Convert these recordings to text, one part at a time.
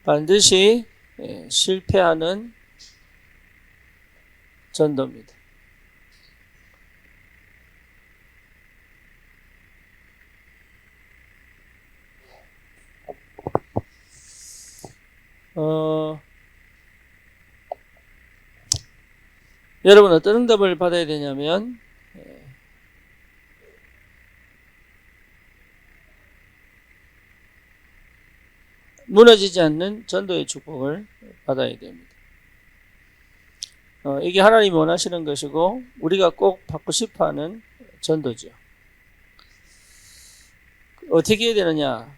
반드시 실패하는 전도입니다. 여러분 어떤 응답을 받아야 되냐면 무너지지 않는 전도의 축복을 받아야 됩니다. 이게 하나님이 원하시는 것이고 우리가 꼭 받고 싶어하는 전도죠. 어떻게 해야 되느냐?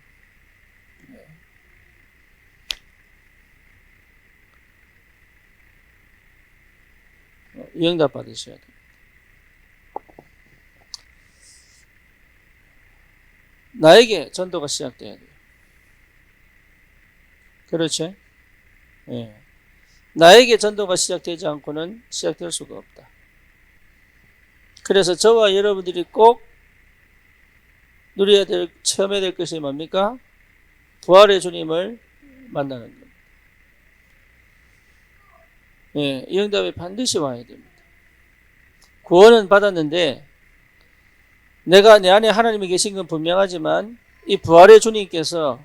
이 응답 받으셔야 됩니다. 나에게 전도가 시작돼야 돼요. 그렇죠? 예. 나에게 전도가 시작되지 않고는 시작될 수가 없다. 그래서 저와 여러분들이 꼭 누려야 될, 체험해야 될 것이 뭡니까? 부활의 주님을 만나는 겁니다. 예, 이 응답에 반드시 와야 됩니다. 구원은 받았는데 내가 내 안에 하나님이 계신 건 분명하지만 이 부활의 주님께서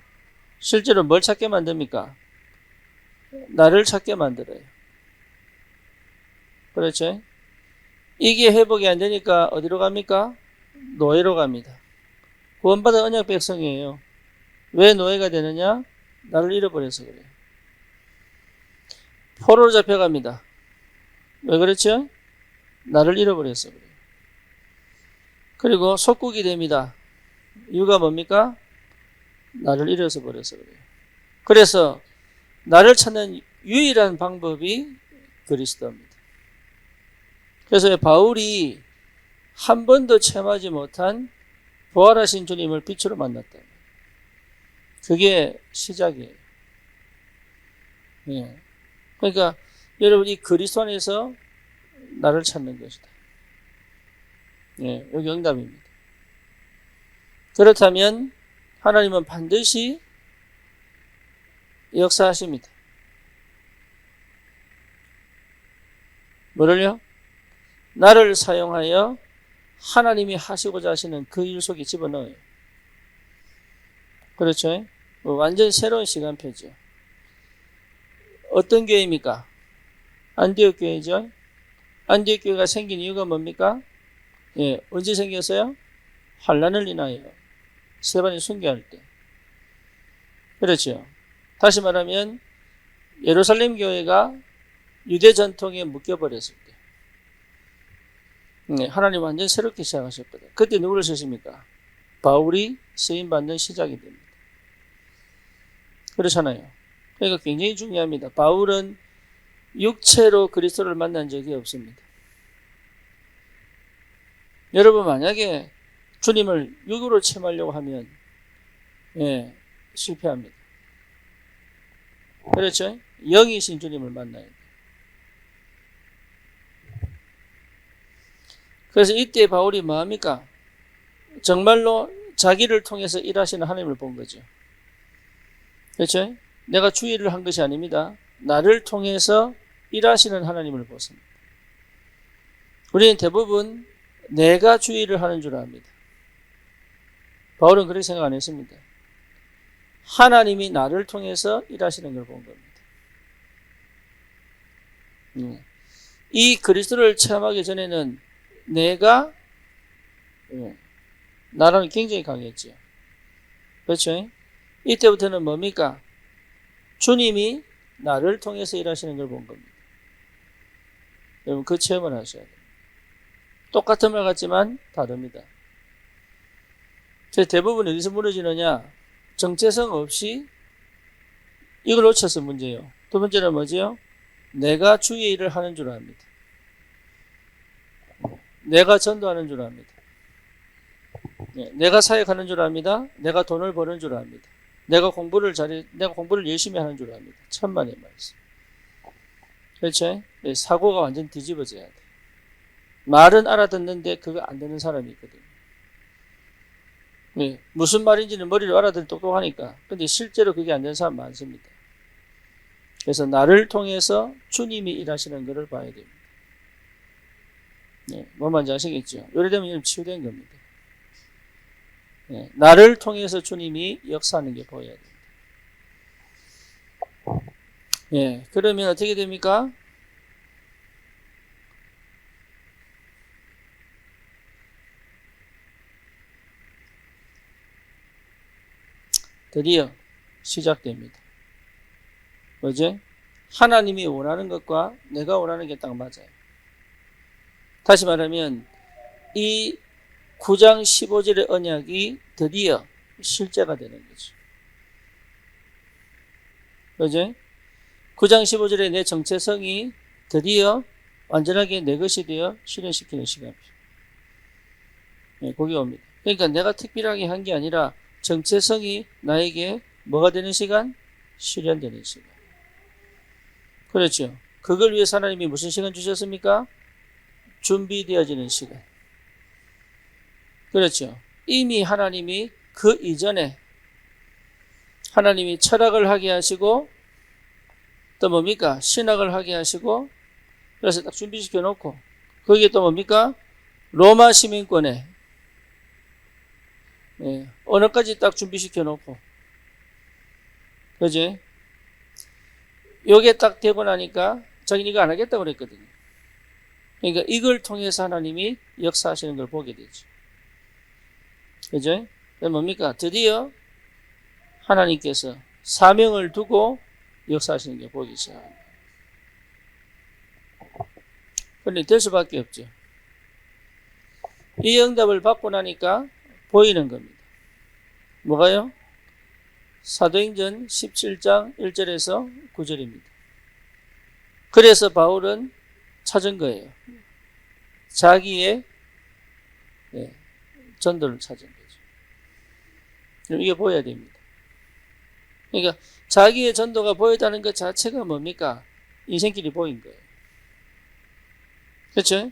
실제로 뭘 찾게 만듭니까? 나를 찾게 만들어요. 그렇죠? 이게 회복이 안 되니까 어디로 갑니까? 노예로 갑니다. 구원받은 언약 백성이에요. 왜 노예가 되느냐? 나를 잃어버려서 그래요. 포로로 잡혀갑니다. 왜 그렇죠? 나를 잃어버려서 그래요. 그리고 속국이 됩니다. 이유가 뭡니까? 나를 잃어버려서 그래요. 그래서 나를 찾는 유일한 방법이 그리스도입니다. 그래서 바울이 한 번도 체험하지 못한 부활하신 주님을 빛으로 만났다. 그게 시작이에요. 예. 그러니까 여러분 이 그리스도 안에서 나를 찾는 것이다. 예, 여기 응답입니다. 그렇다면 하나님은 반드시 역사하십니다. 뭐를요? 나를 사용하여 하나님이 하시고자 하시는 그 일 속에 집어넣어요. 그렇죠? 완전 새로운 시간표죠. 어떤 교회입니까? 안디옥 교회죠. 안디옥 교회가 생긴 이유가 뭡니까? 예, 언제 생겼어요? 환란을 인하여 스데반이 순교할 때. 그렇죠. 다시 말하면 예루살렘 교회가 유대 전통에 묶여버렸을 때 하나님 완전 새롭게 시작하셨거든요. 그때 누구를 쓰십니까? 바울이 쓰임받는 시작이 됩니다. 그렇잖아요. 그러니까 굉장히 중요합니다. 바울은 육체로 그리스도를 만난 적이 없습니다. 여러분 만약에 주님을 육으로 체험하려고 하면 실패합니다. 그렇죠? 영이신 주님을 만나야 돼요. 그래서 이때 바울이 뭐합니까? 정말로 자기를 통해서 일하시는 하나님을 본 거죠. 그렇죠? 내가 주의를 한 것이 아닙니다. 나를 통해서 일하시는 하나님을 보습니다. 우리는 대부분 내가 주의를 하는 줄 압니다. 바울은 그렇게 생각 안 했습니다. 하나님이 나를 통해서 일하시는 걸 본 겁니다. 이 그리스도를 체험하기 전에는 내가 나라는 굉장히 강했죠. 그렇죠? 이때부터는 뭡니까? 주님이 나를 통해서 일하시는 걸 본 겁니다. 여러분 그 체험을 하셔야 돼요. 똑같은 말 같지만 다릅니다. 대부분 어디서 무너지느냐? 정체성 없이 이걸 놓쳐서 문제예요. 두 번째는 뭐지요? 내가 주의 일을 하는 줄 압니다. 내가 전도하는 줄 압니다. 내가 사역하는 줄 압니다. 내가 돈을 버는 줄 압니다. 내가 공부를 열심히 하는 줄 압니다. 천만의 말씀. 그렇죠? 사고가 완전 뒤집어져야 돼. 말은 알아듣는데 그거 안 되는 사람이 있거든요. 무슨 말인지는 머리로 알아듣는 똑똑하니까. 근데 실제로 그게 안 되는 사람 많습니다. 그래서 나를 통해서 주님이 일하시는 것을 봐야 됩니다. 네, 뭔 말인지 아시겠죠? 요래되면 치유된 겁니다. 네, 나를 통해서 주님이 역사하는 게 보여야 됩니다. 예, 그러면 어떻게 됩니까? 드디어 시작됩니다. 뭐지? 하나님이 원하는 것과 내가 원하는 게 딱 맞아요. 다시 말하면 이 9장 15절의 언약이 드디어 실제가 되는 거죠. 그죠? 9장 15절의 내 정체성이 드디어 완전하게 내 것이 되어 실현시키는 시간입니다. 네, 거기 옵니다. 그러니까 내가 특별하게 한 게 아니라 정체성이 나에게 뭐가 되는 시간? 실현되는 시간. 그렇죠. 그걸 위해서 하나님이 무슨 시간 주셨습니까? 준비되어지는 시간. 그렇죠. 이미 하나님이 그 이전에 하나님이 철학을 하게 하시고 또 뭡니까? 신학을 하게 하시고 그래서 딱 준비시켜 놓고 거기에 또 뭡니까? 로마 시민권에 언어까지 딱 준비시켜 놓고 그지? 요게 딱 되고 나니까 자기는 이거 안 하겠다고 그랬거든요. 그러니까 이걸 통해서 하나님이 역사하시는 걸 보게 되죠. 그죠? 뭡니까? 드디어 하나님께서 사명을 두고 역사하시는 게 보기 시작합니다. 그런데 될 수밖에 없죠. 이 응답을 받고 나니까 보이는 겁니다. 뭐가요? 사도행전 17장 1절에서 9절입니다. 그래서 바울은 찾은 거예요. 자기의 전도를 찾은 거죠. 그럼 이게 보여야 됩니다. 그러니까 자기의 전도가 보였다는 것 자체가 뭡니까? 인생길이 보인 거예요. 그렇죠?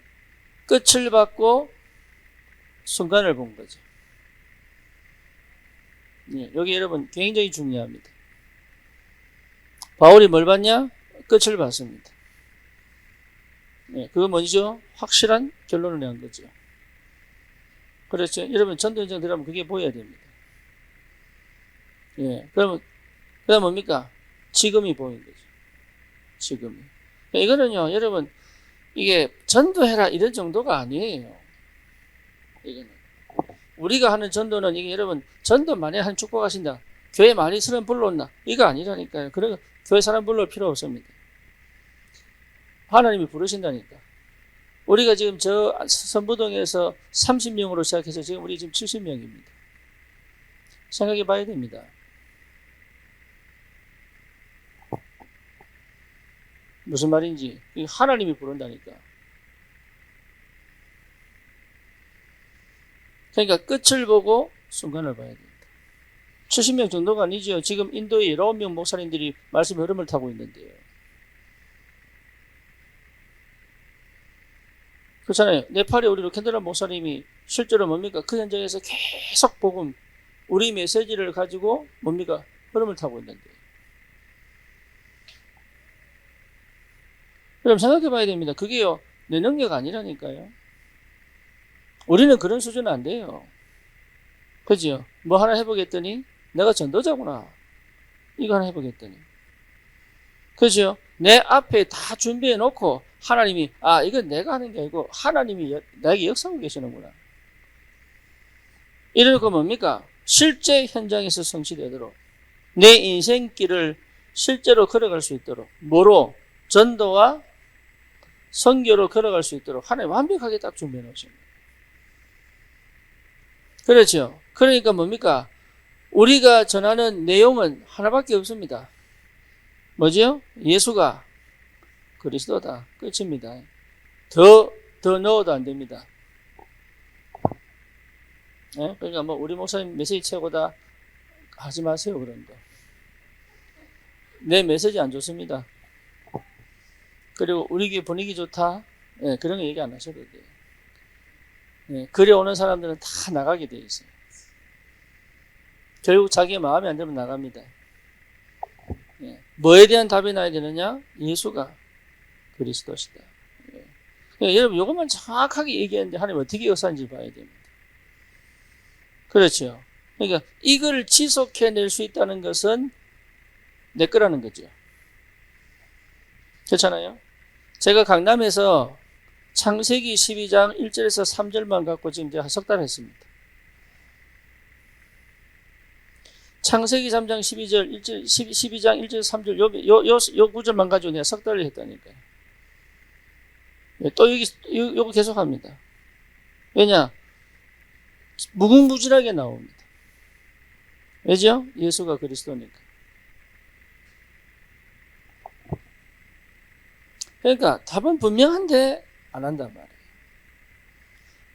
끝을 받고 순간을 본 거죠. 여기 여러분 굉장히 중요합니다. 바울이 뭘 봤냐? 끝을 봤습니다. 그거 뭐죠? 확실한 결론을 내는 거죠. 그렇죠? 여러분 전도 현장 들어가면 그게 보여야 됩니다. 그러면 그다음 뭡니까? 지금이 보이는 거죠. 지금이. 이거는요, 여러분 이게 전도해라 이런 정도가 아니에요. 이거는 우리가 하는 전도는 이게 여러분 전도 만에 한 축복하신다. 교회 많이 사람 불러온다. 이거 아니라니까요. 그래서 교회 사람 불러올 필요 없습니다. 하나님이 부르신다니까. 우리가 지금 저 선부동에서 30명으로 시작해서 지금 우리 지금 70명입니다. 생각해 봐야 됩니다. 무슨 말인지 하나님이 부른다니까. 그러니까 끝을 보고 순간을 봐야 됩니다. 70명 정도가 아니죠. 지금 인도에 19명 목사님들이 말씀의 흐름을 타고 있는데요. 그렇잖아요. 네팔에 우리 로켄드라 목사님이 실제로 뭡니까? 그 현장에서 계속 복음, 우리 메시지를 가지고 뭡니까? 흐름을 타고 있는데. 그럼 생각해 봐야 됩니다. 그게요, 내 능력 아니라니까요. 우리는 그런 수준은 안 돼요. 그죠? 뭐 하나 해보겠더니, 내가 전도자구나. 이거 하나 해보겠더니. 그죠? 내 앞에 다 준비해 놓고, 하나님이, 이건 내가 하는 게 아니고, 하나님이 나에게 역사하고 계시는구나. 이러니까 뭡니까? 실제 현장에서 성취되도록, 내 인생길을 실제로 걸어갈 수 있도록, 뭐로? 전도와 선교로 걸어갈 수 있도록 하나님 완벽하게 딱 준비해 놓으십니다. 그렇죠? 그러니까 뭡니까? 우리가 전하는 내용은 하나밖에 없습니다. 뭐죠? 예수가 그리스도다. 끝입니다. 더 넣어도 안 됩니다. 그러니까 뭐 우리 목사님 메시지 최고다 하지 마세요. 그런 거. 내 메시지 안 좋습니다. 그리고 우리 교회 분위기 좋다. 그런 거 얘기 안 하셔도 돼요. 그래 오는 사람들은 다 나가게 돼 있어요. 결국 자기의 마음에 안 들면 나갑니다. 뭐에 대한 답이 나야 되느냐? 예수가 그리스도시다. 그러니까 여러분 이것만 정확하게 얘기했는데 하나님 어떻게 역사하는지 봐야 됩니다. 그렇죠. 그러니까 이걸 지속해낼 수 있다는 것은 내 거라는 거죠. 그렇잖아요. 제가 강남에서 창세기 12장 1절에서 3절만 갖고 지금 이제 석 달 했습니다. 창세기 3장 12절, 12장 1절에서 3절 요 구절만 가지고 내가 석 달을 했다니까요. 또 요거 계속 합니다. 왜냐? 무궁무진하게 나옵니다. 왜죠? 예수가 그리스도니까. 그러니까 답은 분명한데 안 한단 말이에요.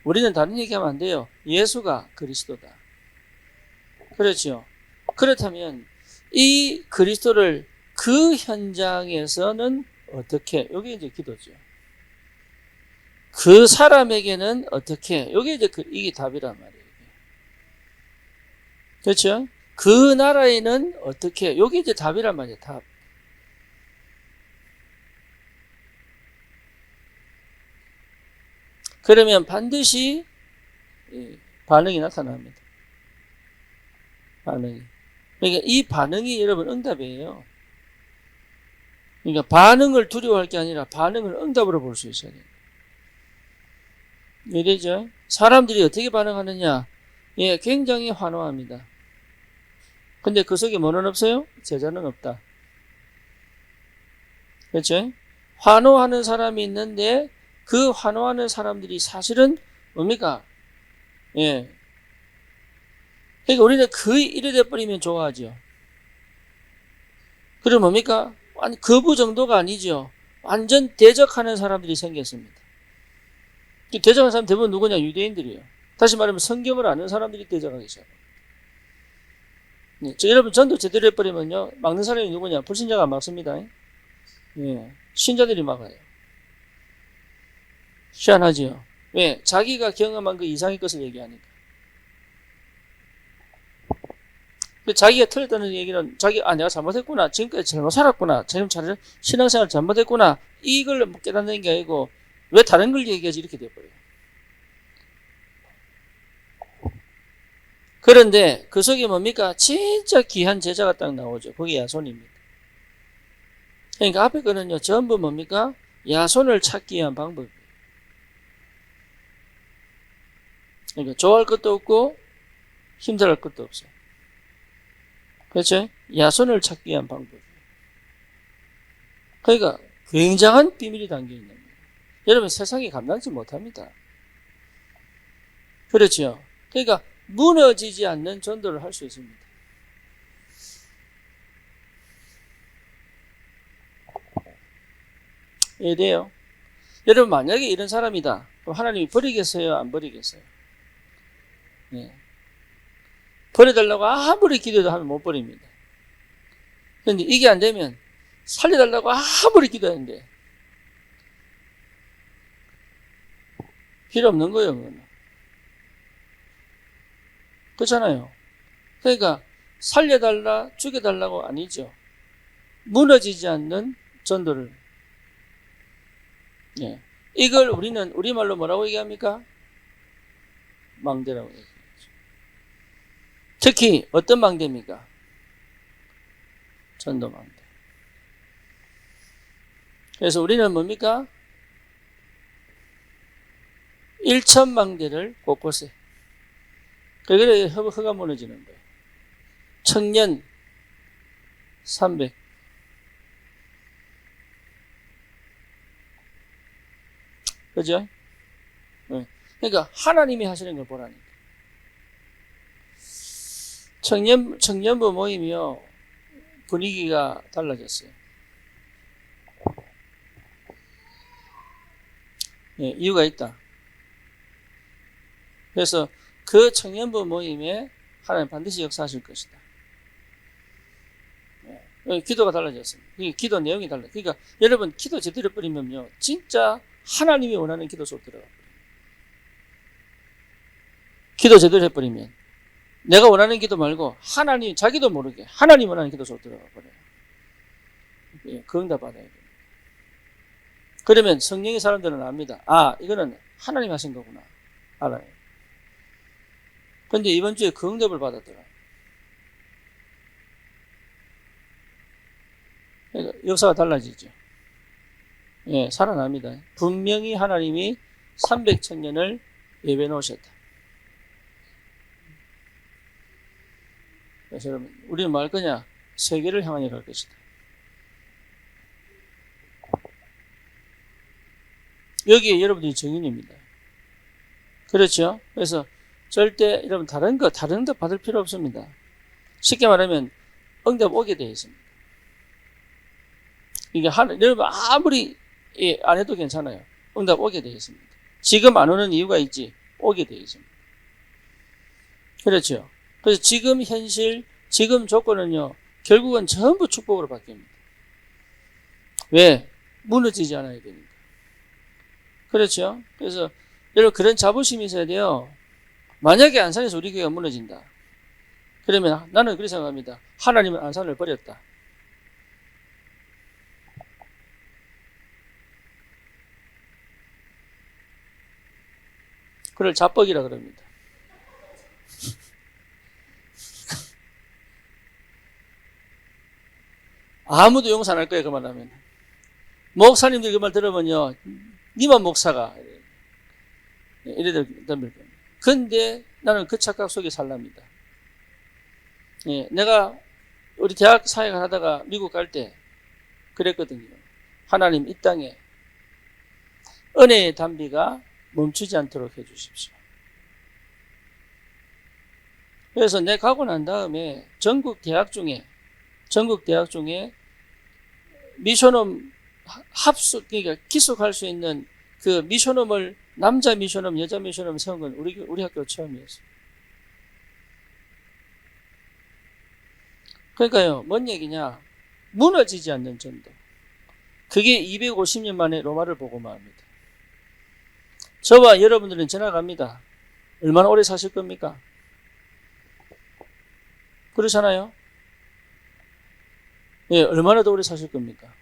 우리는 다른 얘기하면 안 돼요. 예수가 그리스도다. 그렇죠. 그렇다면 이 그리스도를 그 현장에서는 어떻게, 이게 이제 기도죠. 그 사람에게는 어떻게, 이게 이제 이게 답이란 말이에요. 그렇죠? 그 나라에는 어떻게, 이게 이제 답이란 말이에요. 답. 그러면 반드시 반응이 나타납니다. 반응이. 그러니까 이 반응이 여러분 응답이에요. 그러니까 반응을 두려워할 게 아니라 반응을 응답으로 볼 수 있어야 돼요. 이래죠? 사람들이 어떻게 반응하느냐? 굉장히 환호합니다. 근데 그 속에 뭐는 없어요? 제자는 없다. 그렇죠? 환호하는 사람이 있는데 그 환호하는 사람들이 사실은 뭡니까? 그러니까 우리는 거의 이래 돼버리면 좋아하죠. 그럼 뭡니까? 아니, 거부 정도가 아니죠. 완전 대적하는 사람들이 생겼습니다. 대적하는 사람 대부분 누구냐? 유대인들이에요. 다시 말하면 성경을 아는 사람들이 대적하기 시작합니다. 여러분 전도 제대로 해버리면요, 막는 사람이 누구냐? 불신자가 안 막습니다. 신자들이 막아요. 희한하죠. 왜? 자기가 경험한 그 이상의 것을 얘기하니까. 자기가 틀렸다는 얘기는 내가 잘못했구나. 지금까지 잘못 살았구나. 지금 신앙생활 잘못했구나. 이걸 깨닫는 게 아니고 왜 다른 걸 얘기하지? 이렇게 돼버려요. 그런데 그 속에 뭡니까? 진짜 귀한 제자가 딱 나오죠. 그게 야손입니다. 그러니까 앞에 거는요, 전부 뭡니까? 야손을 찾기 위한 방법이에요. 그러니까 좋아할 것도 없고 힘들할 것도 없어요. 그렇죠? 야손을 찾기 위한 방법. 그러니까 굉장한 비밀이 담겨 있는 거예요. 여러분 세상이 감당지 못합니다. 그렇죠? 그러니까 무너지지 않는 전도를 할 수 있습니다. 이래요. 여러분 만약에 이런 사람이다. 그럼 하나님이 버리겠어요? 안 버리겠어요? 버려달라고 아무리 기도도 하면 못 버립니다. 그런데 이게 안 되면 살려달라고 아무리 기도하는데 필요 없는 거예요. 그거는. 그렇잖아요. 그러니까 살려달라 죽여달라고 아니죠. 무너지지 않는 전도를. 이걸 우리는 우리말로 뭐라고 얘기합니까? 망대라고 얘기하죠. 특히 어떤 망대입니까? 전도 망대. 그래서 우리는 뭡니까? 1,000망대를 곳곳에. 그래 허가 무너지는 거예요. 청년 300. 그죠? 그러니까 하나님이 하시는 걸 보라니까. 청년부 모임이요, 분위기가 달라졌어요. 이유가 있다. 그래서 그 청년부 모임에 하나님 반드시 역사하실 것이다. 기도가 달라졌습니다. 기도 내용이 달라요. 그러니까 여러분 기도 제대로 뿌리면요, 진짜 하나님이 원하는 기도 속 들어가 버려요. 기도 제대로 해버리면 내가 원하는 기도 말고 하나님, 자기도 모르게 하나님 원하는 기도 속 들어가 버려요. 예, 그 응답 받아야 됩니다. 그러면 성령의 사람들은 압니다. 아, 이거는 하나님 하신 거구나. 알아요. 근데 이번 주에 그 응답을 받았더라. 그러니까 역사가 달라지죠. 예, 살아납니다. 분명히 하나님이 300청년을 예배 놓으셨다. 그래서 여러분, 우리는 뭐 할 거냐? 세계를 향하여 갈 것이다. 여기에 여러분들이 증인입니다. 그렇죠? 그래서 절대 여러분 다른 응답 받을 필요 없습니다. 쉽게 말하면 응답 오게 되어 있습니다. 이게 여러분 아무리 안 해도 괜찮아요. 응답 오게 되어 있습니다. 지금 안 오는 이유가 있지 오게 되어 있습니다. 그렇죠? 그래서 지금 현실, 지금 조건은요 결국은 전부 축복으로 바뀝니다. 왜? 무너지지 않아야 되니까. 그렇죠? 그래서 여러분 그런 자부심이 있어야 돼요. 만약에 안산에서 우리 교회가 무너진다. 그러면 나는 그렇게 생각합니다. 하나님은 안산을 버렸다. 그걸 자뻑이라 그럽니다. 아무도 용서 안 할 거예요, 그 말 하면. 목사님들 그 말 들으면요, 니만 목사가. 이래들 덤빌 겁니다. 근데 나는 그 착각 속에 살랍니다. 예, 내가 우리 대학 사역을 하다가 미국 갈 때 그랬거든요. 하나님 이 땅에 은혜의 단비가 멈추지 않도록 해주십시오. 그래서 내 가고 난 다음에 전국 대학 중에 미션홈 그러니까 기속할 수 있는 그 미션홈을 남자 미션홈, 여자 미션홈 세운 건 우리 학교 처음이었어요. 그러니까요, 뭔 얘기냐? 무너지지 않는 전도. 그게 250년 만에 로마를 복음화합니다. 저와 여러분들은 지나갑니다. 얼마나 오래 사실 겁니까? 그렇잖아요? 예, 얼마나 더 오래 사실 겁니까?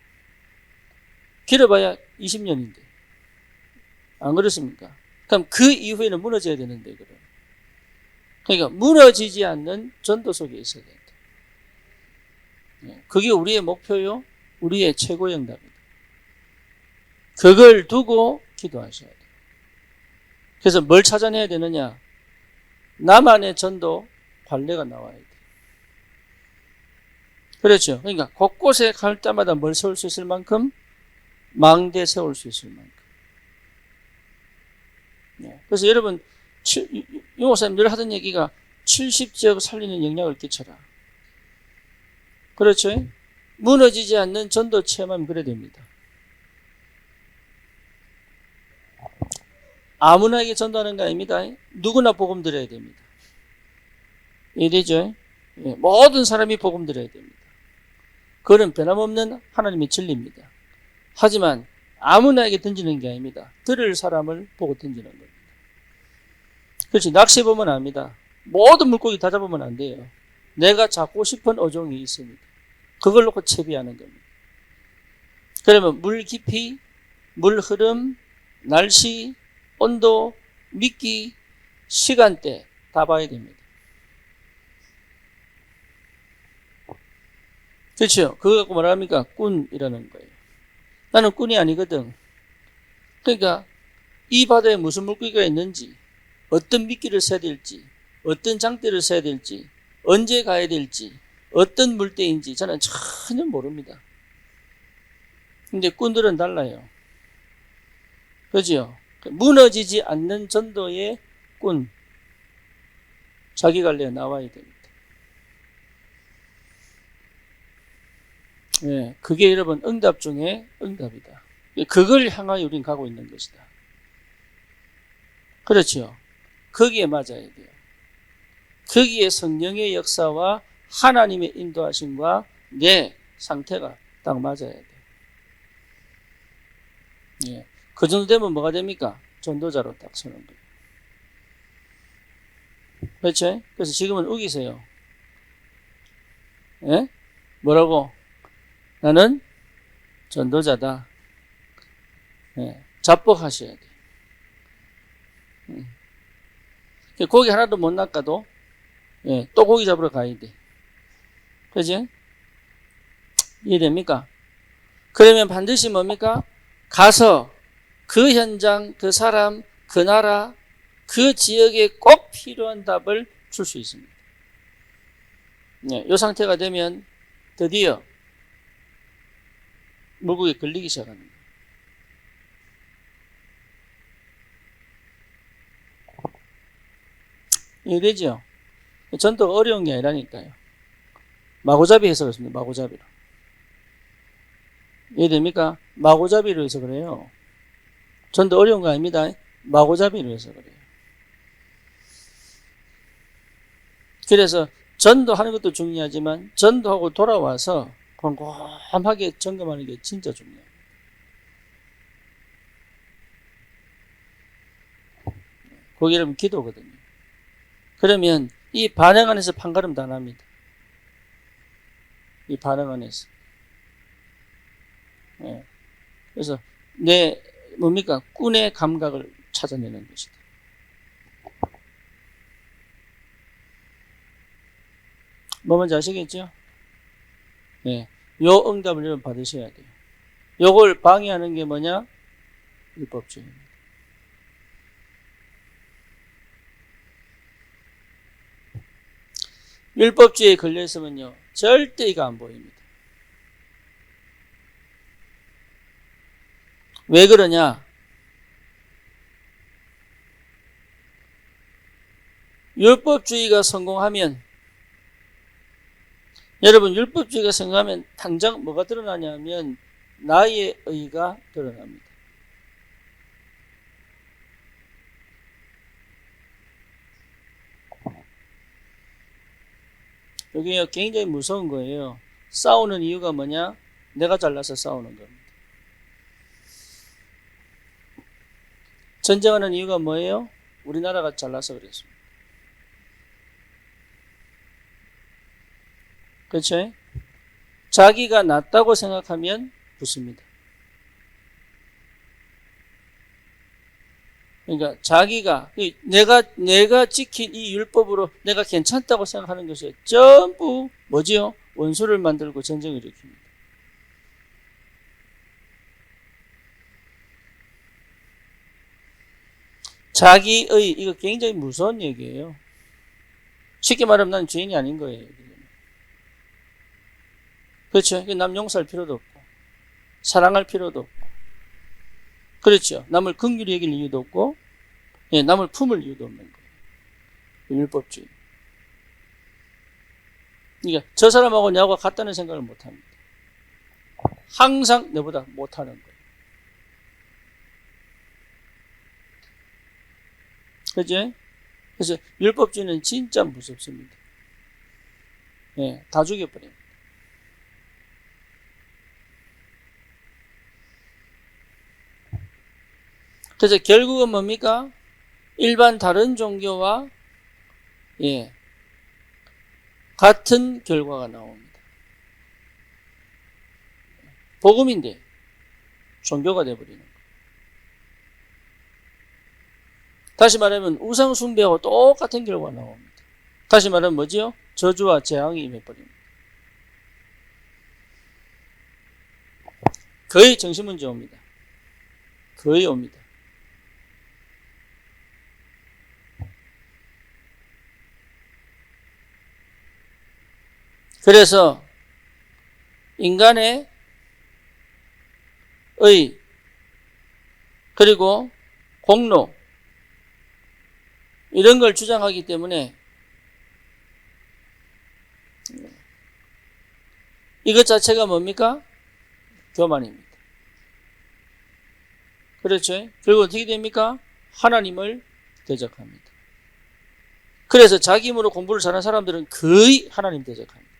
길어봐야 20년인데. 안 그렇습니까? 그럼 그 이후에는 무너져야 되는데, 그럼. 그러니까 무너지지 않는 전도 속에 있어야 된다. 예, 그게 우리의 목표요, 우리의 최고의 응답입니다. 그걸 두고 기도하셔야 돼요. 그래서 뭘 찾아내야 되느냐? 나만의 전도 관례가 나와야 돼요. 그렇죠. 그러니까 곳곳에 갈 때마다 뭘 세울 수 있을 만큼 망대 세울 수 있을 만큼. 그래서 여러분 유 목사님 늘 하던 얘기가 70지역 살리는 영향을 끼쳐라. 그렇죠. 무너지지 않는 전도 체험하면 그래야 됩니다. 아무나에게 전도하는 거 아닙니다. 누구나 복음 드려야 됩니다. 이해되죠? 모든 사람이 복음 드려야 됩니다. 그건 변함없는 하나님의 진리입니다. 하지만 아무나에게 던지는 게 아닙니다. 들을 사람을 보고 던지는 겁니다. 그렇지. 낚시 보면 압니다. 모든 물고기 다 잡으면 안 돼요. 내가 잡고 싶은 어종이 있습니다. 그걸 놓고 채비하는 겁니다. 그러면 물 깊이, 물 흐름, 날씨, 온도, 미끼, 시간대 다 봐야 됩니다. 그렇죠. 그거 갖고 뭐라 합니까? 꾼이라는 거예요. 나는 꾼이 아니거든. 그러니까 이 바다에 무슨 물고기가 있는지, 어떤 미끼를 써야 될지, 어떤 장대를 써야 될지, 언제 가야 될지, 어떤 물때인지 저는 전혀 모릅니다. 근데 꾼들은 달라요. 그죠? 무너지지 않는 전도의 꾼, 자기 관리에 나와야 됩니다. 예, 그게 여러분 응답 중에 응답이다. 그걸 향하여 우린 가고 있는 것이다. 그렇죠. 거기에 맞아야 돼요. 거기에 성령의 역사와 하나님의 인도하심과 내 상태가 딱 맞아야 돼요. 예, 그 정도 되면 뭐가 됩니까? 전도자로 딱 서는 거예요. 그렇죠? 그래서 지금은 우기세요. 예? 뭐라고? 나는 전도자다. 자뻑하셔야 돼. 고기 하나도 못 낚아도 또 고기 잡으러 가야 돼. 그지? 이해됩니까? 그러면 반드시 뭡니까? 가서 그 현장, 그 사람, 그 나라, 그 지역에 꼭 필요한 답을 줄 수 있습니다. 이 상태가 되면 드디어 물고기에 걸리기 시작합니다. 이해되죠? 전도가 어려운 게 아니라니까요. 마구잡이 해서 그렇습니다. 마구잡이로. 이해됩니까? 마구잡이로 해서 그래요. 전도 어려운 거 아닙니다. 마구잡이로 해서 그래요. 그래서 전도하는 것도 중요하지만 전도하고 돌아와서 곰곰하게 점검하는 게 진짜 중요해요. 그게 이러면 기도거든요. 그러면 이 반응 안에서 판가름 다 납니다. 이 반응 안에서. 그래서 내 뭡니까? 꾼의 감각을 찾아내는 것이다. 뭐 뭔지 아시겠죠? 요 응답을 여러분 받으셔야 돼요. 요걸 방해하는 게 뭐냐? 율법주의입니다. 율법주의에 걸려있으면요, 절대 이거 안 보입니다. 왜 그러냐? 율법주의가 성공하면, 여러분, 율법주의가 성공하면 당장 뭐가 드러나냐면, 나의 의가 드러납니다. 여기 굉장히 무서운 거예요. 싸우는 이유가 뭐냐? 내가 잘나서 싸우는 겁니다. 전쟁하는 이유가 뭐예요? 우리나라가 잘나서 그랬습니다. 그렇죠? 자기가 낫다고 생각하면 붙습니다. 그러니까 자기가 내가 지킨 이 율법으로 내가 괜찮다고 생각하는 것이 전부 뭐지요? 원수를 만들고 전쟁을 일으킵니다. 자기의 이거 굉장히 무서운 얘기예요. 쉽게 말하면 난 죄인이 아닌 거예요. 그렇죠? 남 용서할 필요도 없고 사랑할 필요도 없고 그렇죠? 남을 긍휼히 여길 이유도 없고 남을 품을 이유도 없는 거예요. 율법주의. 그러니까 저 사람하고 나하고 같다는 생각을 못합니다. 항상 내보다 못하는 거예요. 그죠? 그래서 율법주의는 진짜 무섭습니다. 다 죽여버립니다. 그래서 결국은 뭡니까? 일반 다른 종교와 같은 결과가 나옵니다. 복음인데 종교가 되어버리는 거예요. 다시 말하면 우상 숭배하고 똑같은 결과가 나옵니다. 다시 말하면 뭐지요? 저주와 재앙이 임해버립니다. 거의 정신문제 옵니다. 거의 옵니다. 그래서 인간의 의 그리고 공로 이런 걸 주장하기 때문에 이것 자체가 뭡니까? 교만입니다. 그렇죠? 그리고 어떻게 됩니까? 하나님을 대적합니다. 그래서 자기 힘으로 공부를 잘하는 사람들은 거의 하나님 대적합니다.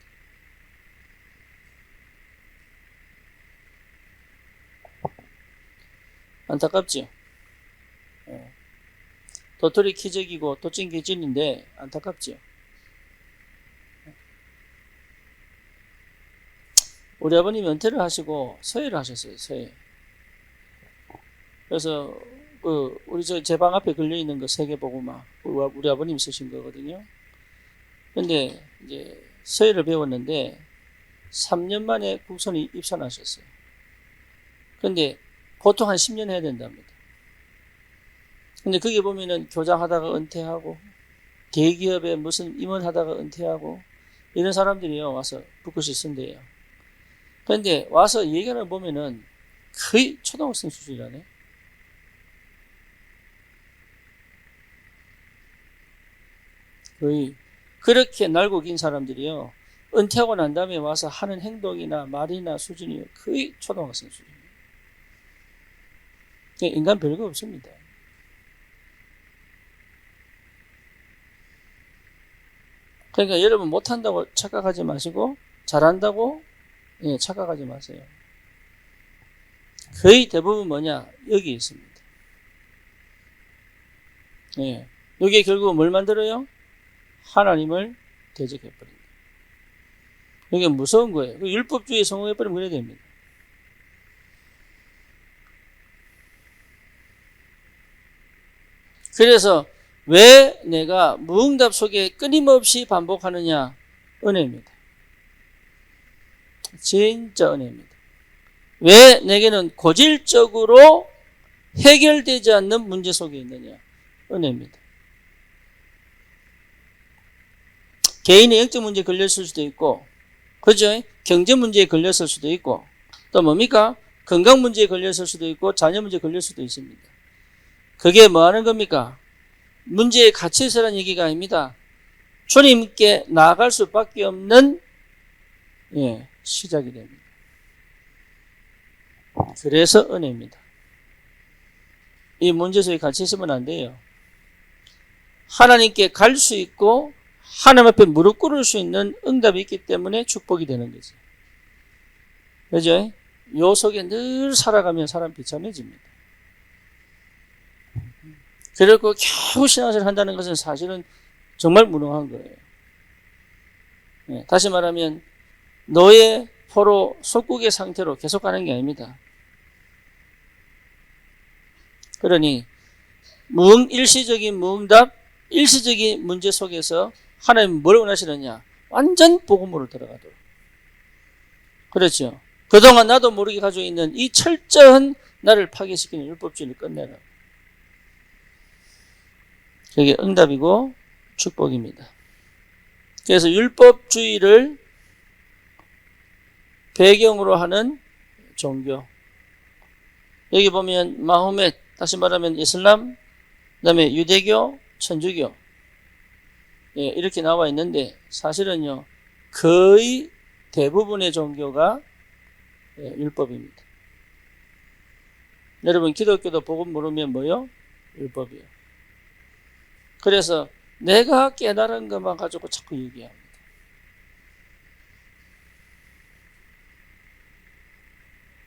안타깝죠? 도토리 키재기고 도찐 개찐인데 안타깝죠? 우리 아버님이 은퇴를 하시고 서예를 하셨어요. 서예. 그래서 우리 제 방 앞에 걸려 있는 그 세계보고마 우리 아버님이 쓰신 거거든요. 근데 이제 서예를 배웠는데 3년 만에 국선에 입선하셨어요. 근데 보통 한 10년 해야 된답니다. 근데 거기 보면은 교장하다가 은퇴하고 대기업에 무슨 임원하다가 은퇴하고 이런 사람들이요 와서 붓글씨 쓴대요. 그런데 와서 얘기하는 보면은 거의 초등학생 수준이라네. 거의 그렇게 날고 긴 사람들이요 은퇴하고 난 다음에 와서 하는 행동이나 말이나 수준이 거의 초등학생 수준이에요. 인간 별거 없습니다. 그러니까 여러분 못한다고 착각하지 마시고 잘한다고 착각하지 마세요. 거의 대부분 뭐냐? 여기 있습니다. 이게 결국 뭘 만들어요? 하나님을 대적해버린다. 이게 무서운 거예요. 율법주의에 성공해버리면 그래야 됩니다. 그래서 왜 내가 무응답 속에 끊임없이 반복하느냐? 은혜입니다. 진짜 은혜입니다. 왜 내게는 고질적으로 해결되지 않는 문제 속에 있느냐? 은혜입니다. 개인의 영적 문제에 걸렸을 수도 있고, 그죠? 경제 문제에 걸렸을 수도 있고, 또 뭡니까? 건강 문제에 걸렸을 수도 있고, 자녀 문제에 걸릴 수도 있습니다. 그게 뭐 하는 겁니까? 문제의 갇혀서라는 얘기가 아닙니다. 주님께 나아갈 수밖에 없는 시작이 됩니다. 그래서 은혜입니다. 이 문제 속에 갇혀 있으면 안 돼요. 하나님께 갈 수 있고 하나님 앞에 무릎 꿇을 수 있는 응답이 있기 때문에 축복이 되는 거죠. 그죠? 요 속에 늘 살아가면 사람 비참해집니다. 그리고 겨우 신앙생활을 한다는 것은 사실은 정말 무능한 거예요. 다시 말하면 너의 포로 속국의 상태로 계속 가는 게 아닙니다. 그러니 일시적인 무응답, 일시적인 문제 속에서 하나님은 뭘 원하시느냐? 완전 복음으로 들어가도록. 그렇죠. 그동안 나도 모르게 가지고 있는 이 철저한 나를 파괴시키는 율법주의를 끝내라. 그게 응답이고 축복입니다. 그래서 율법주의를 배경으로 하는 종교. 여기 보면 마호멧, 다시 말하면 이슬람, 그다음에 유대교, 천주교 이렇게 나와 있는데 사실은요 거의 대부분의 종교가 율법입니다. 여러분 기독교도 복음 모르면 뭐요? 율법이에요. 그래서 내가 깨달은 것만 가지고 자꾸 얘기합니다.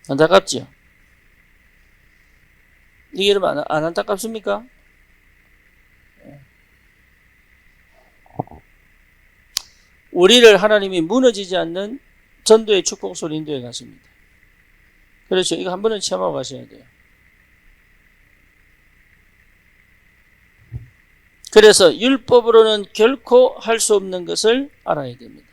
안타깝죠? 이게 여러분 안 안타깝습니까? 우리를 하나님이 무너지지 않는 전도의 축복소로 인도해 가십니다. 그렇죠. 이거 한 번은 체험하고 가셔야 돼요. 그래서 율법으로는 결코 할 수 없는 것을 알아야 됩니다.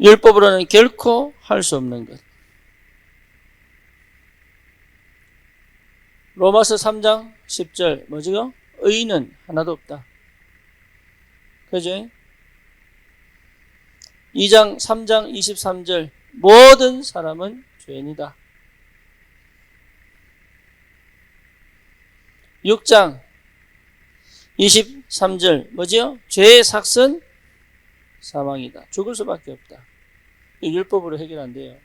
율법으로는 결코 할 수 없는 것. 로마서 3장 10절 뭐죠? 의인은 하나도 없다. 그죠? 2장 3장 23절 모든 사람은 죄인이다. 6장 23절 뭐죠? 죄의 삭은 사망이다. 죽을 수밖에 없다. 율법으로 해결 안 돼요.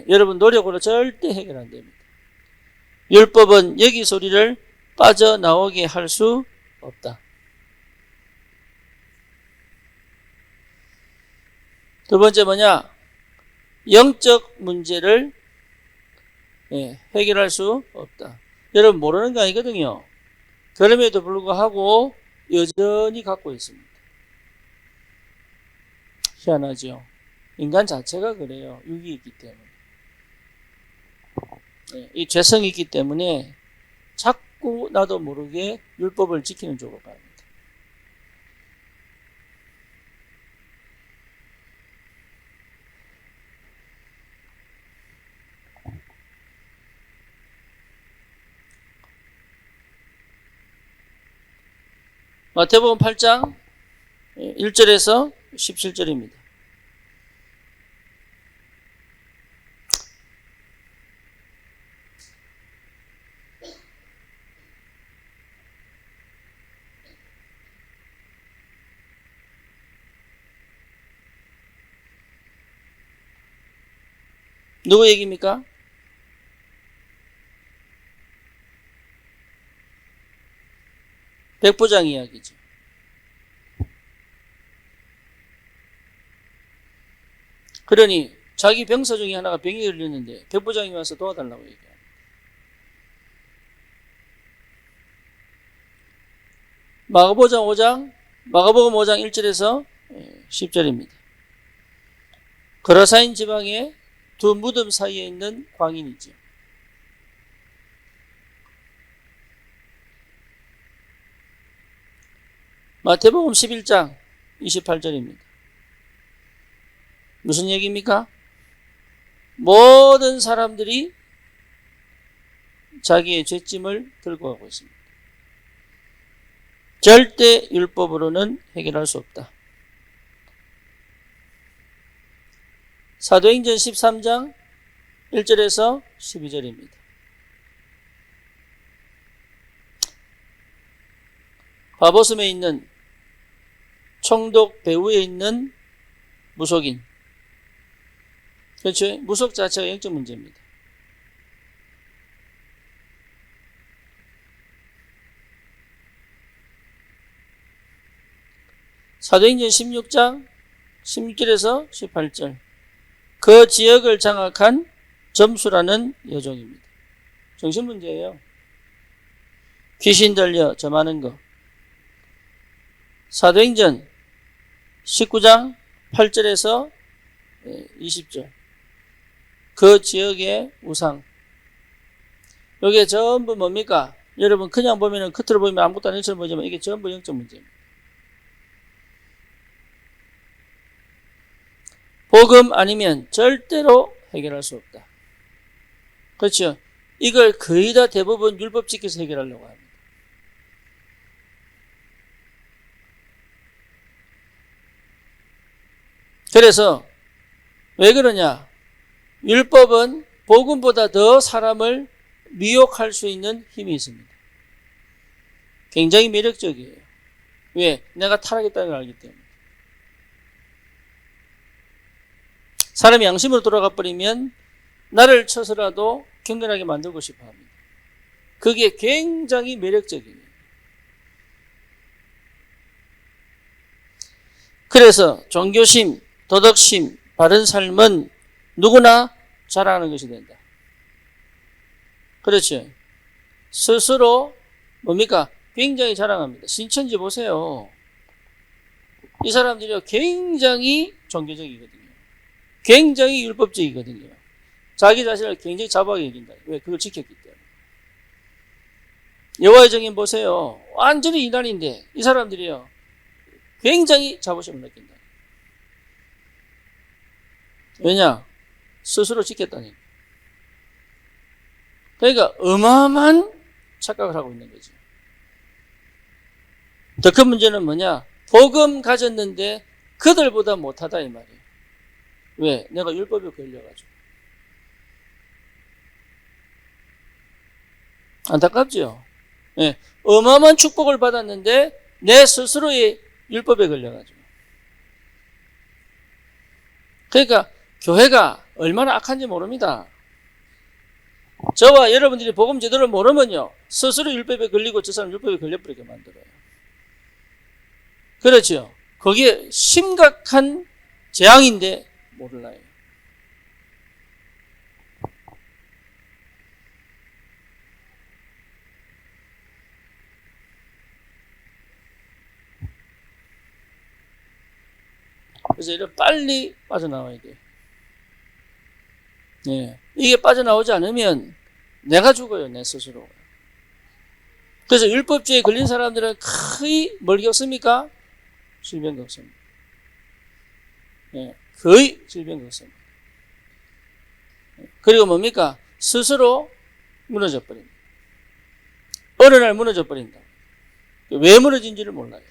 여러분 노력으로 절대 해결 안 됩니다. 율법은 여기 소리를 빠져나오게 할 수 없다. 두 번째 뭐냐? 영적 문제를 해결할 수 없다. 여러분 모르는 거 아니거든요. 그럼에도 불구하고 여전히 갖고 있습니다. 희한하죠. 인간 자체가 그래요. 육이 있기 때문에. 이 죄성이 있기 때문에 자꾸 나도 모르게 율법을 지키는 쪽으로 갑니다. 마태복음 8장 1절에서 17절입니다. 누구 얘기입니까? 백부장 이야기죠. 그러니 자기 병사 중에 하나가 병이 걸렸는데 백부장이 와서 도와달라고 얘기합니다. 마가복음 5장 1절에서 10절입니다. 거라사인 지방에 두 무덤 사이에 있는 광인이죠. 마태복음 11장 28절입니다. 무슨 얘기입니까? 모든 사람들이 자기의 죄짐을 들고 가고 있습니다. 절대 율법으로는 해결할 수 없다. 사도행전 13장 1절에서 12절입니다. 바보섬에 있는 총독 배후에 있는 무속인. 그렇죠? 무속 자체가 영적 문제입니다. 사도행전 16장 16절에서 18절. 그 지역을 장악한 점수라는 여종입니다. 정신문제예요. 귀신 들려 점하는 거. 사도행전 19장 8절에서 20절. 그 지역의 우상. 이게 전부 뭡니까? 여러분 그냥 보면은 겉으로 보면 아무것도 아닌 것처럼 보지만 이게 전부 영적 문제입니다. 복음 아니면 절대로 해결할 수 없다. 그렇죠? 이걸 거의 다 대부분 율법 지켜서 해결하려고 합니다. 그래서 왜 그러냐? 율법은 복음보다 더 사람을 미혹할 수 있는 힘이 있습니다. 굉장히 매력적이에요. 왜? 내가 타락했다는 걸 알기 때문에. 사람이 양심으로 돌아가 버리면 나를 쳐서라도 경건하게 만들고 싶어 합니다. 그게 굉장히 매력적이에요. 그래서 종교심, 도덕심, 바른 삶은 누구나 자랑하는 것이 된다. 그렇죠. 스스로 뭡니까? 굉장히 자랑합니다. 신천지 보세요. 이 사람들이 굉장히 종교적이거든요. 굉장히 율법적이거든요. 자기 자신을 굉장히 자부하게 여긴다. 왜? 그걸 지켰기 때문에. 여호와의 증인 보세요. 완전히 이단인데 이 사람들이요. 굉장히 자부심을 느낀다. 왜냐? 스스로 지켰다니까. 그러니까 어마어마한 착각을 하고 있는 거죠. 더 큰 문제는 뭐냐? 복음 가졌는데 그들보다 못하다 이 말이에요. 왜? 내가 율법에 걸려가지고. 안타깝죠? 예. 어마어마한 축복을 받았는데 내 스스로의 율법에 걸려가지고. 그러니까 교회가 얼마나 악한지 모릅니다. 저와 여러분들이 복음 제대로 모르면요. 스스로 율법에 걸리고 저 사람 율법에 걸려버리게 만들어요. 그렇죠? 거기에 심각한 재앙인데 몰라요. 그래서 이렇게 빨리 빠져나와야 돼요. 예. 이게 빠져나오지 않으면 내가 죽어요, 내 스스로. 그래서 율법주의에 걸린 사람들은 거의 뭘 겪습니까? 질병 겪습니다. 예. 거의 질병 겪습니다. 그리고 뭡니까? 스스로 무너져 버립니다. 어느 날 무너져 버린다. 왜 무너진지를 몰라요.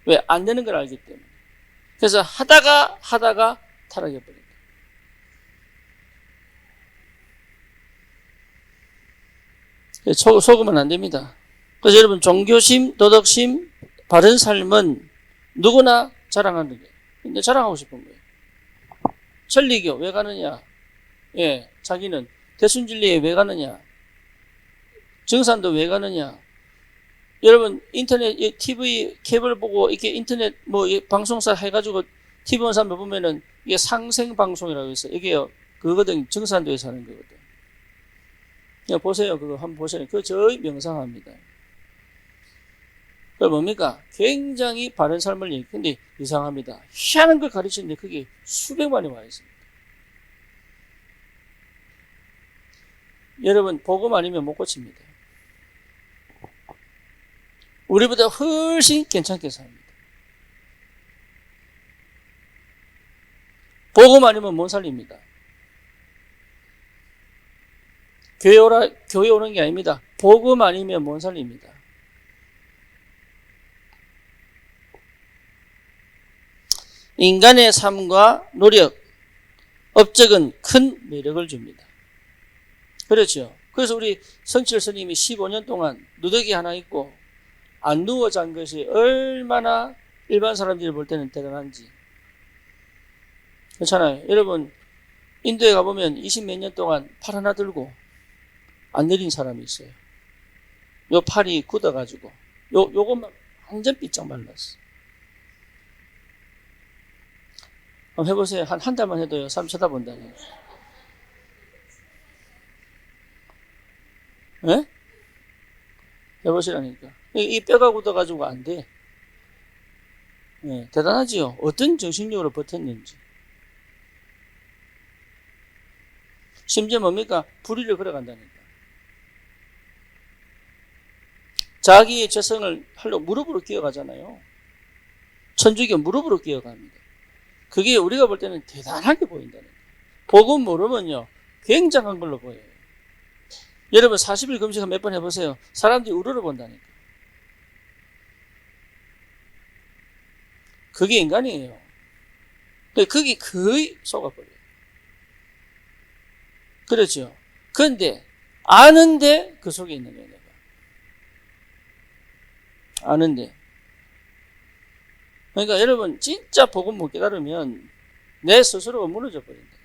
왜? 안 되는 걸 알기 때문에. 그래서 하다가 타락해 버린다. 속으면 안 됩니다. 그래서 여러분, 종교심, 도덕심, 바른 삶은 누구나 자랑하는 거예요. 근데 자랑하고 싶은 거예요. 천리교 왜 가느냐? 예, 자기는 대순진리에 왜 가느냐? 증산도 왜 가느냐? 여러분, 인터넷, TV, 케이블 보고, 이렇게 인터넷, 방송사 해가지고, TV 본 사람 보면은, 이게 상생방송이라고 해서, 이게요, 그거거든, 증산도에서 하는 거거든. 그냥 보세요. 그거 한번 보세요. 그거 저희 명상합니다. 그게 뭡니까? 굉장히 바른 삶을 얘기해. 근데 이상합니다. 희한한 걸 가르치는데 그게 수백만이 와 있습니다. 여러분, 복음 아니면 못 고칩니다. 우리보다 훨씬 괜찮게 삽니다. 복음 아니면 못 살립니다. 교회 오는 게 아닙니다. 복음 아니면 못 살립니다. 인간의 삶과 노력, 업적은 큰 매력을 줍니다. 그렇죠. 그래서 우리 성칠 스님이 15년 동안 누더기 하나 있고 안 누워 잔 것이 얼마나 일반 사람들이 볼 때는 대단한지. 그렇잖아요. 여러분, 인도에 가보면 20몇 년 동안 팔 하나 들고 안 내린 사람이 있어요. 요 팔이 굳어가지고 요것만 완전 삐쩍 말랐어. 한번 해보세요. 한 달만 해도요, 사람 쳐다본다니. 예? 해보시라니까. 이 뼈가 굳어가지고 안 돼. 예, 대단하지요. 어떤 정신력으로 버텼는지. 심지어 뭡니까? 불의를 걸어간다니까. 자기의 재성을 하려고 무릎으로 기어가잖아요. 천주교 무릎으로 기어갑니다. 그게 우리가 볼 때는 대단하게 보인다는 거예요. 복음 모르면요, 굉장한 걸로 보여요. 여러분 40일 금식 몇 번 해보세요. 사람들이 우러러 본다니까. 그게 인간이에요. 그게 거의 속아버려요. 그렇죠. 그런데 아는데 그 속에 있는 거예요. 내가. 아는데. 그러니까 여러분 진짜 복음 못 깨달으면 내 스스로가 무너져 버린다.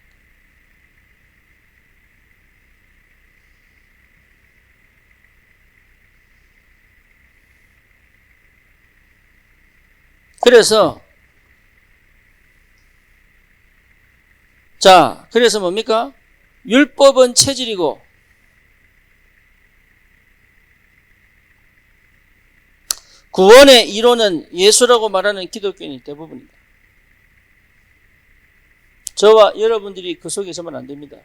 그래서 뭡니까? 율법은 체질이고 구원의 이론은 예수라고 말하는 기독교인이 대부분입니다. 저와 여러분들이 그 속에 있으면 안 됩니다.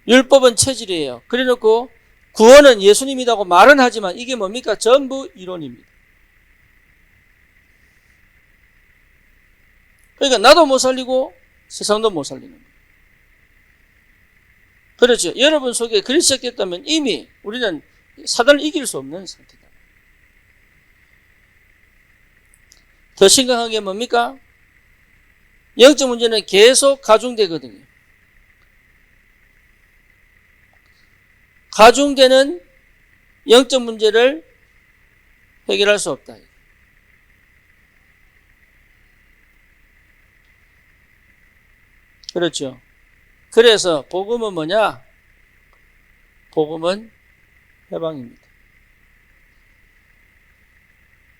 율법은 체질이에요. 그래놓고 구원은 예수님이라고 말은 하지만 이게 뭡니까? 전부 이론입니다. 그러니까 나도 못 살리고 세상도 못 살리는 거예요. 그렇죠. 여러분 속에 그리 시작됐다면 이미 우리는 사단을 이길 수 없는 상태다. 더 심각한 게 뭡니까? 영적 문제는 계속 가중되거든요. 가중되는 영적 문제를 해결할 수 없다. 그렇죠. 그래서 복음은 뭐냐? 복음은 해방입니다.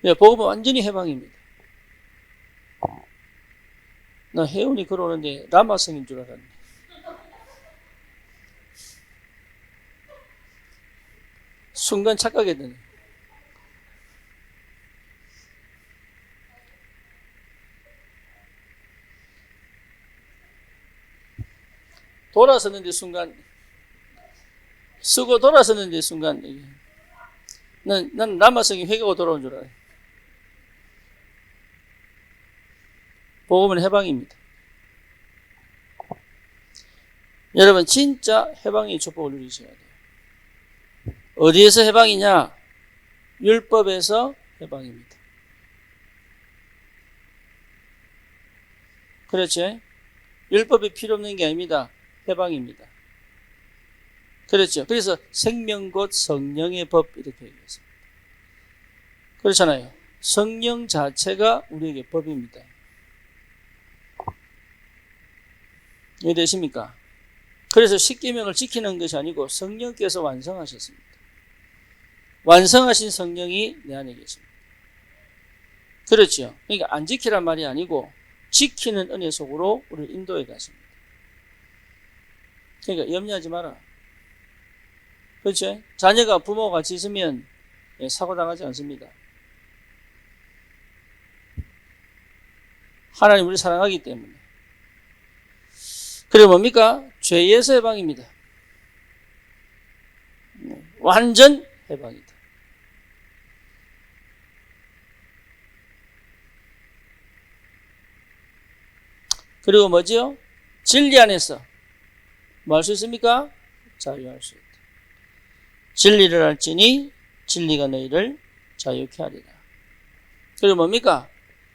네, 복음은 완전히 해방입니다. 나 혜원이 걸어오는데 라마성인 줄 알았네. 순간 착각이 되네. 돌아섰는데 순간, 쓰고 돌아섰는데 순간, 난 남아성이 회개하고 돌아온 줄 알아요. 복음은 해방입니다. 여러분, 진짜 해방의 축복을 누리셔야 돼요. 어디에서 해방이냐? 율법에서 해방입니다. 그렇죠? 율법이 필요 없는 게 아닙니다. 해방입니다. 그렇죠? 그래서 생명 곧 성령의 법 이렇게 얘기했습니다. 그렇잖아요. 성령 자체가 우리에게 법입니다. 이해되십니까? 그래서 십계명을 지키는 것이 아니고 성령께서 완성하셨습니다. 완성하신 성령이 내 안에 계십니다. 그렇죠? 그러니까 안 지키란 말이 아니고 지키는 은혜 속으로 우리를 인도해 가십니다. 그러니까 염려하지 마라. 그렇죠? 자녀가 부모가 같이 있으면 사고당하지 않습니다. 하나님 우리를 사랑하기 때문에. 그리고 뭡니까? 죄에서 해방입니다. 완전 해방이다. 그리고 뭐지요? 진리 안에서 뭐 할 수 있습니까? 자유할 수 있다. 진리를 알지니 진리가 너희를 자유케 하리라. 그리고 뭡니까?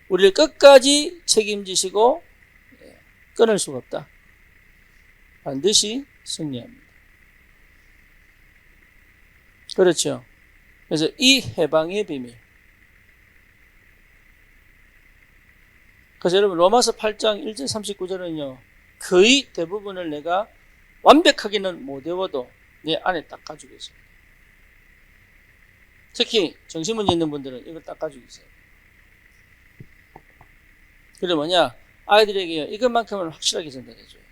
우리를 끝까지 책임지시고 끊을 수가 없다. 반드시 승리합니다. 그렇죠. 그래서 이 해방의 비밀. 그래서 여러분 로마서 8장 1절 39절은요. 거의 대부분을 내가 완벽하게는 못 외워도 내 안에 딱 가지고 있어요. 특히 정신문제 있는 분들은 이걸 딱 가지고 있어요. 그래 뭐냐? 아이들에게 이것만큼은 확실하게 전달해줘요.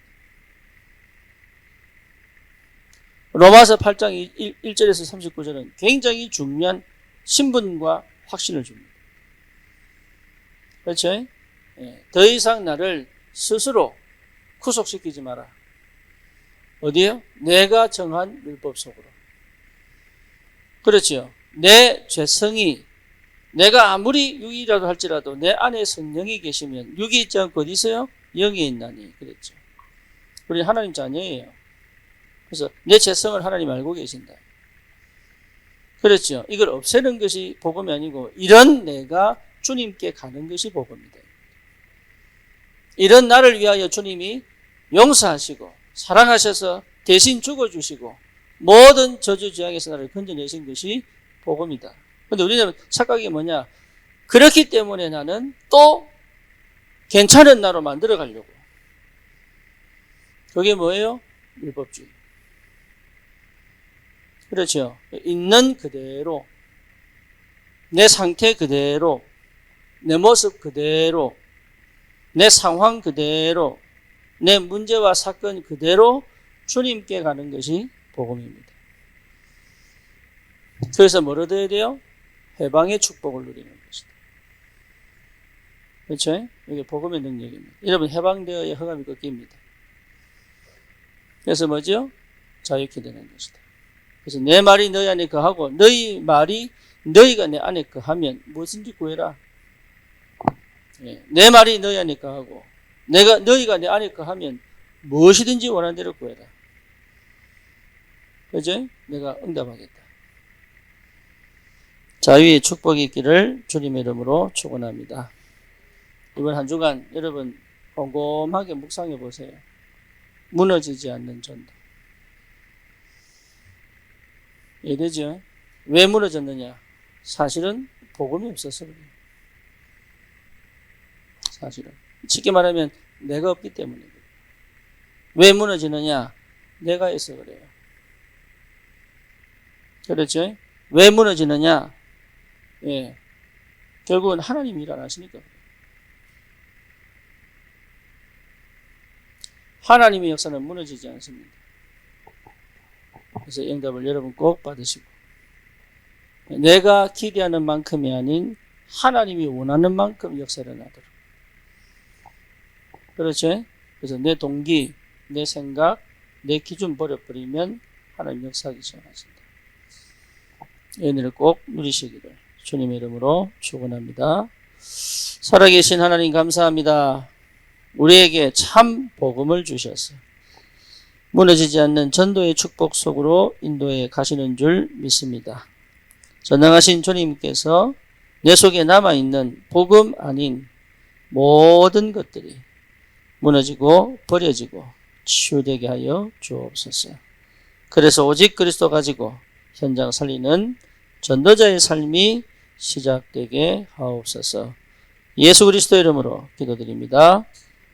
로마서 8장 1절에서 39절은 굉장히 중요한 신분과 확신을 줍니다. 그렇죠? 더 이상 나를 스스로 구속시키지 마라. 어디요? 내가 정한 율법 속으로. 그렇죠. 내 죄성이 내가 아무리 육이라도 할지라도 내 안에 성령이 계시면 육이 있지 않고 어디 있어요? 영이 있나니. 그랬죠. 우리 하나님 자녀예요. 그래서 내 죄성을 하나님 알고 계신다. 그렇죠. 이걸 없애는 것이 복음이 아니고 이런 내가 주님께 가는 것이 복음이다. 이런 나를 위하여 주님이 용서하시고 사랑하셔서 대신 죽어주시고 모든 저주지향에서 나를 건져내신 것이 복음이다. 그런데 우리는 착각이 뭐냐? 그렇기 때문에 나는 또 괜찮은 나로 만들어 가려고. 그게 뭐예요? 율법주의. 그렇죠. 있는 그대로, 내 상태 그대로, 내 모습 그대로, 내 상황 그대로, 내 문제와 사건 그대로 주님께 가는 것이 복음입니다. 그래서 뭘 얻어야 돼요? 해방의 축복을 누리는 것이다. 그렇죠? 이게 복음의 능력입니다. 여러분 해방되어야 흑암이 꺾입니다. 그래서 뭐죠? 자유케 되는 것이다. 그래서 내 말이 너희 안에 거하고 너희 말이 너희가 내 안에 거하면 무엇인지 구해라. 내 말이 너희 안에 거하고 너희가 내 안에 거하면 무엇이든지 원하는 대로 구해라. 그죠? 내가 응답하겠다. 자유의 축복이 있기를 주님의 이름으로 축원합니다. 이번 한 주간 여러분 곰곰하게 묵상해 보세요. 무너지지 않는 전도. 이해되죠? 왜 무너졌느냐? 사실은 복음이 없어서 그래요. 사실은. 쉽게 말하면 내가 없기 때문에 그래요. 왜 무너지느냐? 내가 있어 그래요. 그렇죠? 왜 무너지느냐? 예. 결국은 하나님이 일 안 하시니까 그래요. 하나님의 역사는 무너지지 않습니다. 그래서 응답을 여러분 꼭 받으시고 내가 기대하는 만큼이 아닌 하나님이 원하는 만큼 역사를 일어나도록. 그렇죠? 그래서 내 동기, 내 생각, 내 기준 버려버리면 하나님 역사하기 시작하신다. 은혜를 꼭 누리시기를 주님의 이름으로 축원합니다. 살아계신 하나님 감사합니다. 우리에게 참 복음을 주셔서 무너지지 않는 전도의 축복 속으로 인도해 가시는 줄 믿습니다. 전능하신 주님께서 내 속에 남아있는 복음 아닌 모든 것들이 무너지고 버려지고 치유되게 하여 주옵소서. 그래서 오직 그리스도 가지고 현장 살리는 전도자의 삶이 시작되게 하옵소서. 예수 그리스도 이름으로 기도드립니다.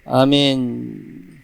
아멘.